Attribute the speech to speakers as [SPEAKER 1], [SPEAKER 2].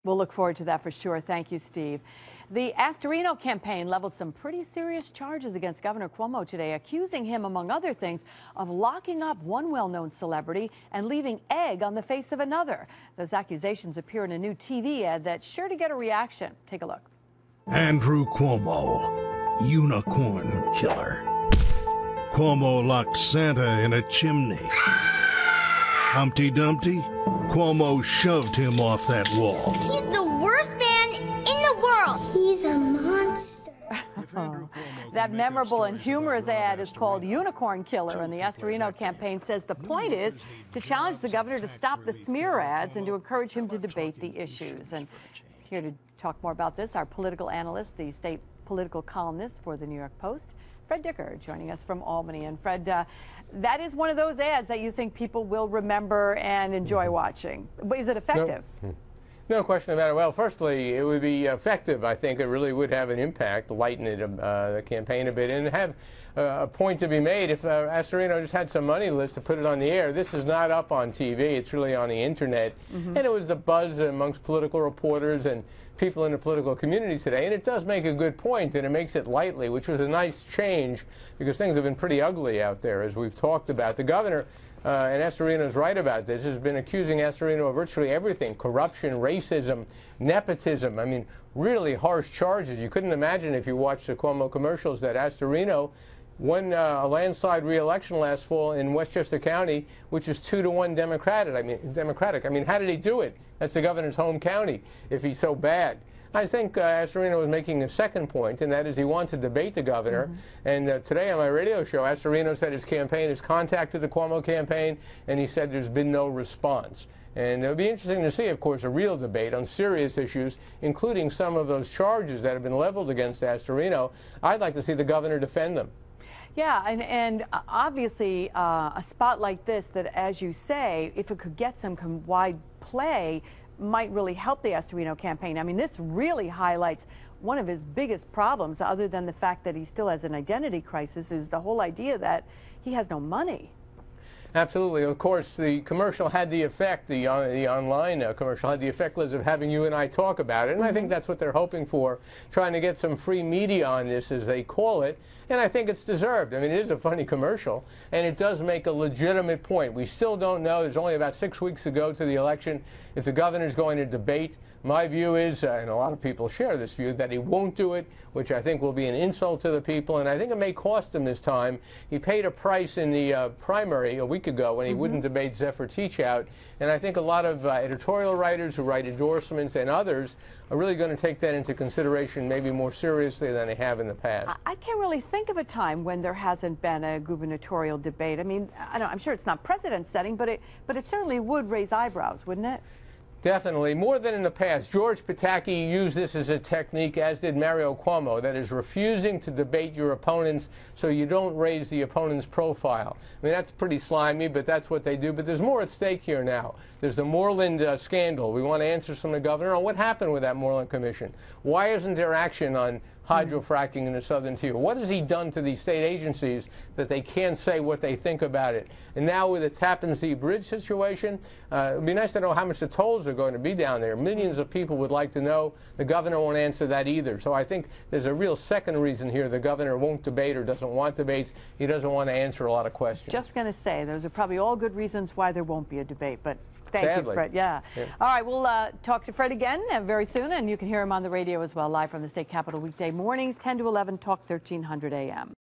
[SPEAKER 1] We'll look forward to that for sure. Thank you, Steve. The Astorino campaign leveled some pretty serious charges against Governor Cuomo today, accusing him, among other things, of locking up one well-known celebrity and leaving egg on the face of another. Those accusations appear in a new TV ad that's sure to get a reaction. Take a look.
[SPEAKER 2] Andrew Cuomo, unicorn killer. Cuomo locked Santa in a chimney. Humpty Dumpty, Cuomo shoved him off that wall.
[SPEAKER 3] He's the worst man in the world. He's a monster.
[SPEAKER 1] That memorable and humorous ad is called Unicorn Killer, and the Astorino campaign says the point is to challenge the governor to stop the smear ads and to encourage him to debate the issues. And here to talk more about this, our political analyst, the state political columnist for the New York Post, Fred Dicker, joining us from Albany. And Fred, that is one of those ads that you think people will remember and enjoy watching. Is it effective?
[SPEAKER 4] No question about it. Well, firstly, it would be effective. I think it really would have an impact, lighten it, the campaign a bit, and have a point to be made. If Astorino just had some money list to put it on the air, this is not up on TV. It's really on the internet. And it was the buzz amongst political reporters and people in the political community today. And it does make a good point, and it makes it lightly, which was a nice change because things have been pretty ugly out there, as we've talked about. The governor, and Astorino's right about this, has been accusing Astorino of virtually everything: corruption, racism, nepotism. I mean, really harsh charges. You couldn't imagine if you watched the Cuomo commercials that Astorino won a landslide re-election last fall in Westchester County, which is 2-1 Democratic. I mean, how did he do it? That's the governor's home county, if he's so bad. I think Astorino was making a second point, and that is he wants to debate the governor. And today on my radio show, Astorino said his campaign has contacted the Cuomo campaign, and he said there's been no response. And it would be interesting to see, of course, a real debate on serious issues, including some of those charges that have been leveled against Astorino. I'd like to see the governor defend them.
[SPEAKER 1] Yeah, and obviously a spot like this that, as you say, if it could get some wide play, might really help the Astorino campaign. I mean, this really highlights one of his biggest problems, other than the fact that he still has an identity crisis, is the whole idea that he has no money.
[SPEAKER 4] Absolutely. Of course, the commercial had the effect, the online commercial had the effect, Liz, of having you and I talk about it. And I think that's what they're hoping for, trying to get some free media on this, as they call it. And I think it's deserved. I mean, it is a funny commercial, and it does make a legitimate point. We still don't know. There's only about 6 weeks to go to the election. If the governor's going to debate, my view is, and a lot of people share this view, that he won't do it, which I think will be an insult to the people, and I think it may cost him this time. He paid a price in the primary a week ago when he wouldn't debate Zephyr Teachout, and I think a lot of editorial writers who write endorsements and others are really going to take that into consideration maybe more seriously than they have in the past.
[SPEAKER 1] I can't really think of a time when there hasn't been a gubernatorial debate. I mean, I'm sure it's not precedent setting, but it certainly would raise eyebrows, wouldn't it?
[SPEAKER 4] Definitely, more than in the past. George Pataki used this as a technique, as did Mario Cuomo, that is refusing to debate your opponents so you don't raise the opponent's profile. I mean, that's pretty slimy, but that's what they do. But there's more at stake here now. There's the Moreland scandal. We want answers from the governor on what happened with that Moreland Commission. Why isn't there action on hydrofracking in the southern tier? What has he done to these state agencies that they can't say what they think about it? And now with the Tappan Zee Bridge situation, it would be nice to know how much the tolls are going to be down there. Millions of people would like to know. The governor won't answer that either. So I think there's a real second reason here. The governor won't debate or doesn't want debates. He doesn't want to answer a lot of questions.
[SPEAKER 1] Just going to say, those are probably all good reasons why there won't be a debate, but thank
[SPEAKER 4] Sadly.
[SPEAKER 1] you, Fred. Yeah. All right, we'll talk to Fred again very soon, and you can hear him on the radio as well, live from the state capitol weekday mornings, 10 to 11, Talk 1300 AM.